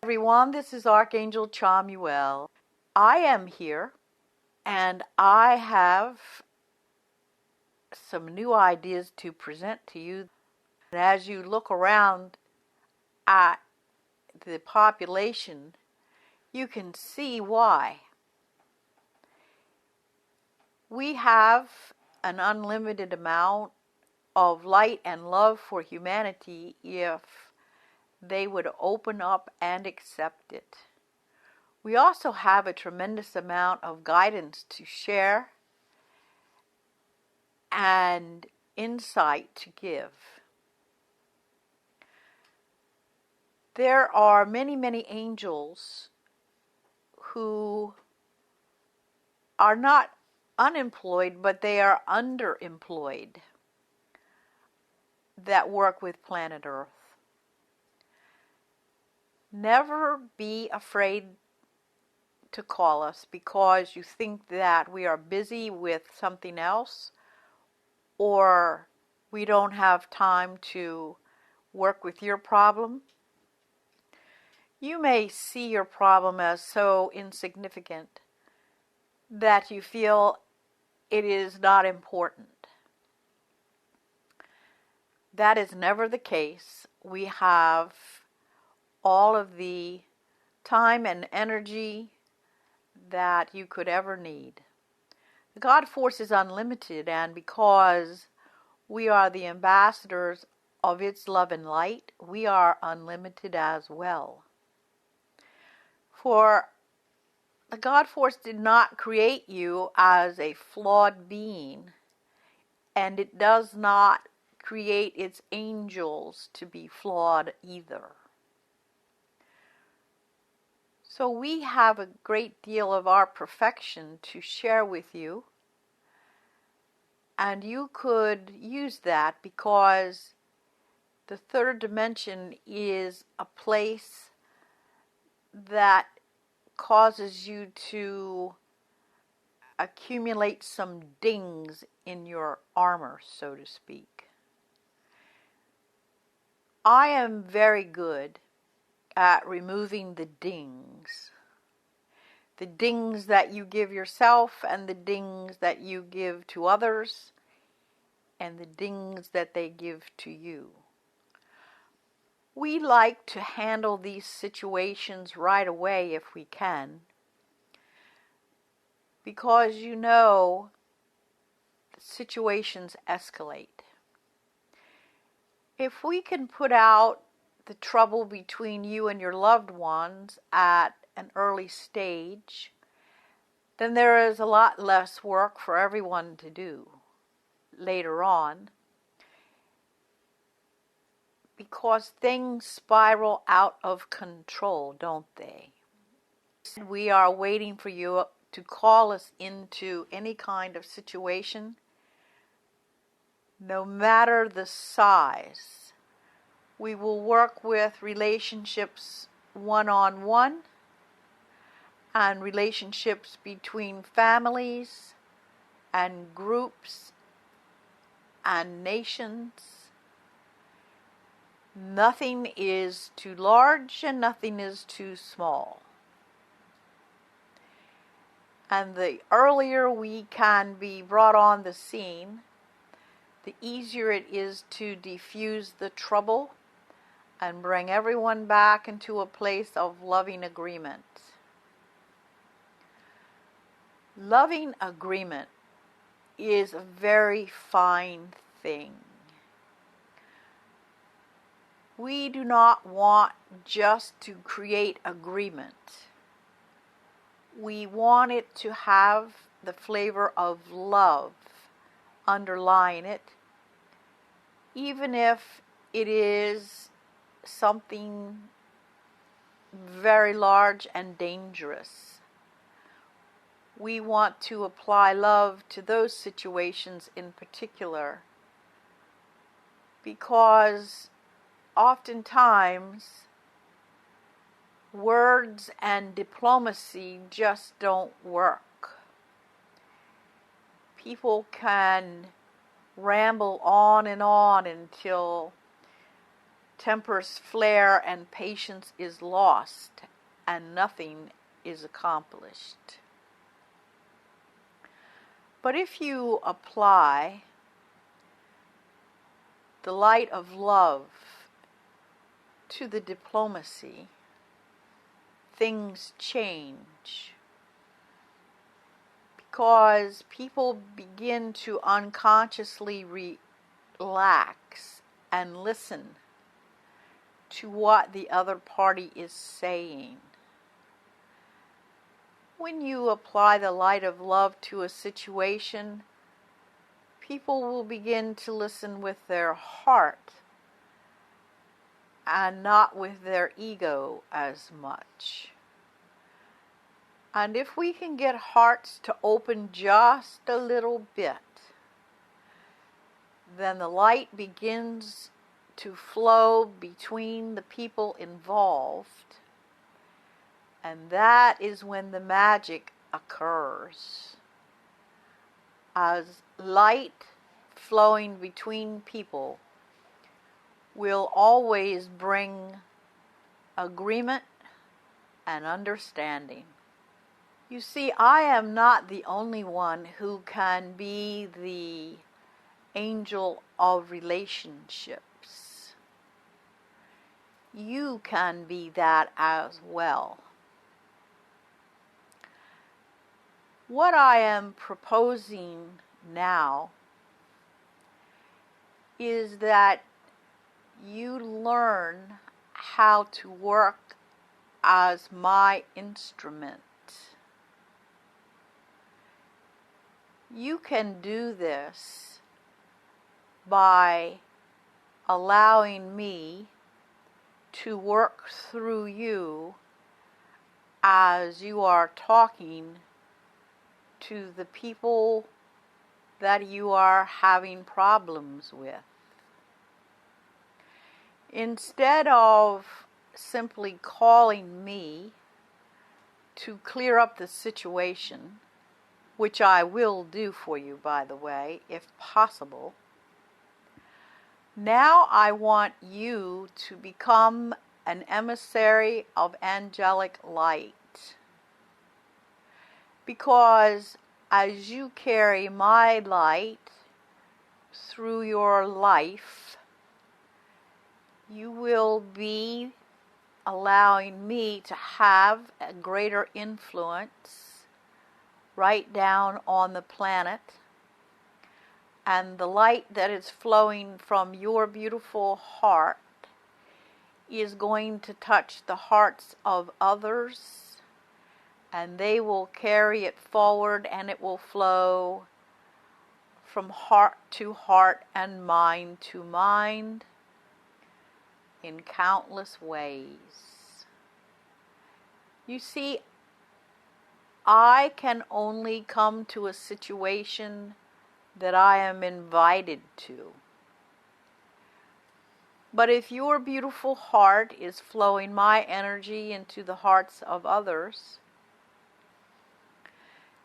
Everyone, this is Archangel Chamuel. I am here and I have some new ideas to present to you. As you look around at the population, you can see why. We have an unlimited amount of light and love for humanity if they would open up and accept it. We also have a tremendous amount of guidance to share and insight to give. There are many, many angels who are not unemployed, but they are underemployed that work with planet Earth. Never be afraid to call us because you think that we are busy with something else or we don't have time to work with your problem. You may see your problem as so insignificant that you feel it is not important. That is never the case. We have all of the time and energy that you could ever need. The God force is unlimited, and because we are the ambassadors of its love and light, we are unlimited as well. For the God force did not create you as a flawed being, and it does not create its angels to be flawed either. So we have a great deal of our perfection to share with you, and you could use that because the third dimension is a place that causes you to accumulate some dings in your armor, so to speak. I am very good at removing the dings. The dings that you give yourself and the dings that you give to others and the dings that they give to you. We like to handle these situations right away if we can, because you know situations escalate. If we can put out the trouble between you and your loved ones at an early stage, then there is a lot less work for everyone to do later on, because things spiral out of control, don't they? We are waiting for you to call us into any kind of situation, no matter the size. We will work with relationships one-on-one and relationships between families and groups and nations. Nothing is too large and nothing is too small. And the earlier we can be brought on the scene, the easier it is to defuse the trouble and bring everyone back into a place of loving agreement. Loving agreement is a very fine thing. We do not want just to create agreement. We want it to have the flavor of love underlying it, even if it is something very large and dangerous. We want to apply love to those situations in particular, because oftentimes words and diplomacy just don't work. People can ramble on and on until tempers flare and patience is lost, and nothing is accomplished. But if you apply the light of love to the diplomacy, things change. Because people begin to unconsciously relax and listen to what the other party is saying. When you apply the light of love to a situation, people will begin to listen with their heart and not with their ego as much. And if we can get hearts to open just a little bit, then the light begins to flow between the people involved, and that is when the magic occurs. As light flowing between people will always bring agreement and understanding. You see, I am not the only one who can be the angel of relationships. You can be that as well. What I am proposing now is that you learn how to work as my instrument. You can do this by allowing me to work through you as you are talking to the people that you are having problems with. Instead of simply calling me to clear up the situation, which I will do for you, by the way, if possible, now I want you to become an emissary of angelic light. Because as you carry my light through your life, you will be allowing me to have a greater influence right down on the planet. And the light that is flowing from your beautiful heart is going to touch the hearts of others, and they will carry it forward, and it will flow from heart to heart and mind to mind in countless ways. You see, I can only come to a situation that I am invited to. But if your beautiful heart is flowing my energy into the hearts of others,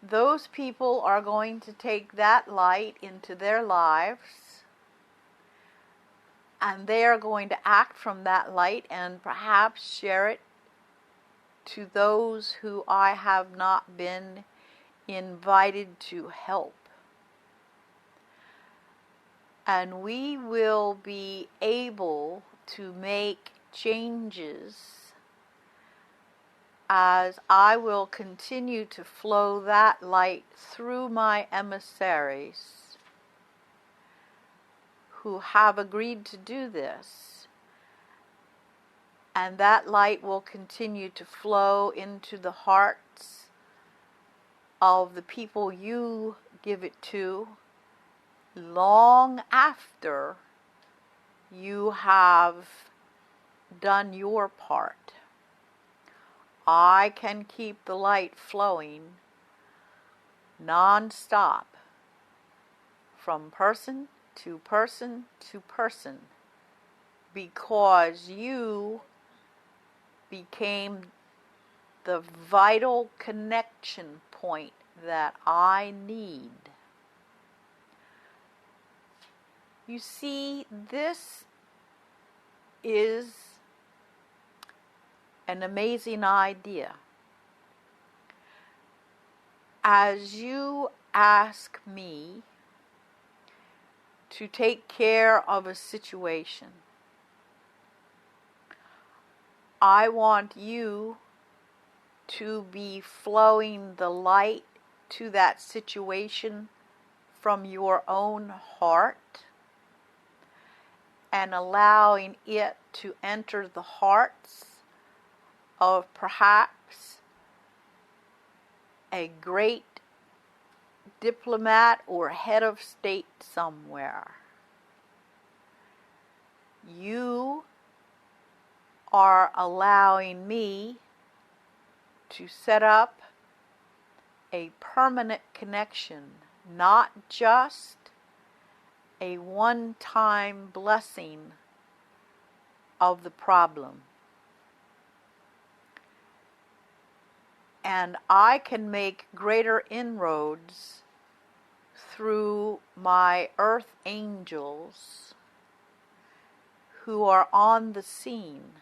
those people are going to take that light into their lives, and they are going to act from that light and perhaps share it to those who I have not been invited to help. And we will be able to make changes as I will continue to flow that light through my emissaries who have agreed to do this. And that light will continue to flow into the hearts of the people you give it to long after you have done your part. I can keep the light flowing non-stop from person to person to person because you became the vital connection point that I need. You see, this is an amazing idea. As you ask me to take care of a situation, I want you to be flowing the light to that situation from your own heart and allowing it to enter the hearts of perhaps a great diplomat or head of state somewhere. You are allowing me to set up a permanent connection, not just a one-time blessing of the problem. And I can make greater inroads through my earth angels who are on the scene,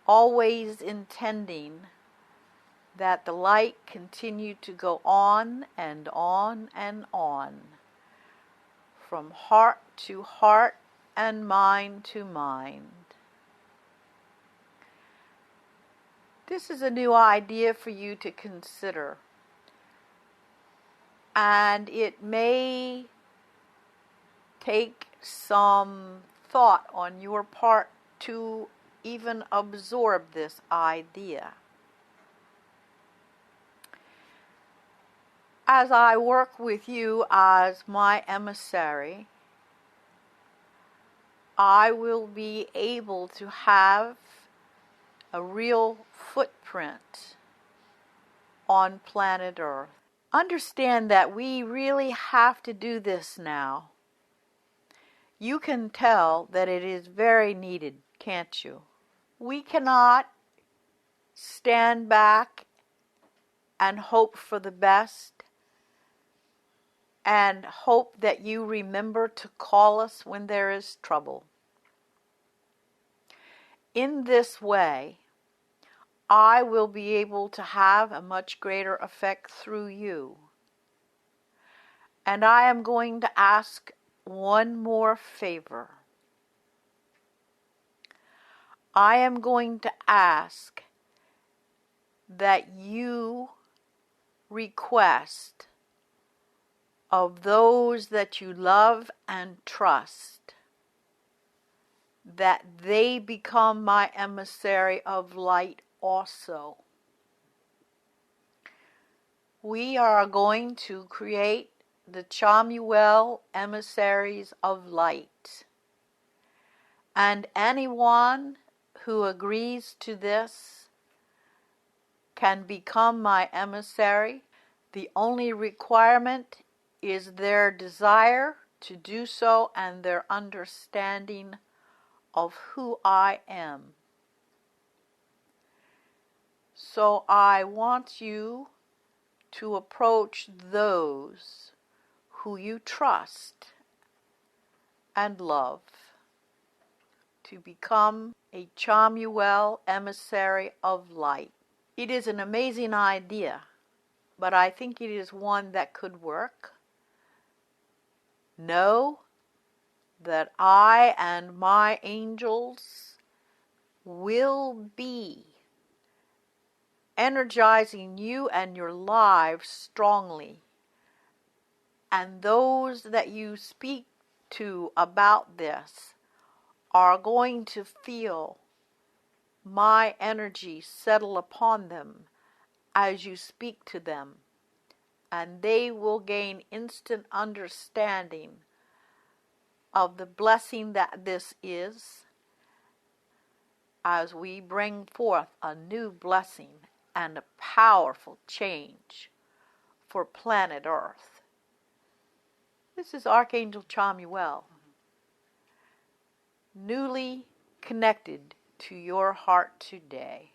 always intending that the light continue to go on and on and on, from heart to heart and mind to mind. This is a new idea for you to consider, and it may take some thought on your part to even absorb this idea. As I work with you as my emissary, I will be able to have a real footprint on planet Earth. Understand that we really have to do this now. You can tell that it is very needed, can't you? We cannot stand back and hope for the best and hope that you remember to call us when there is trouble. In this way, I will be able to have a much greater effect through you. And I am going to ask one more favor. I am going to ask that you request of those that you love and trust that they become my emissary of light also. We are going to create the Chamuel emissaries of light. And anyone who agrees to this can become my emissary. The only requirement is their desire to do so and their understanding of who I am. So I want you to approach those who you trust and love to become a Chamuel emissary of light. It is an amazing idea, but I think it is one that could work. Know that I and my angels will be energizing you and your lives strongly. And those that you speak to about this are going to feel my energy settle upon them as you speak to them. And they will gain instant understanding of the blessing that this is, as we bring forth a new blessing and a powerful change for planet Earth. This is Archangel Chamuel, newly connected to your heart today.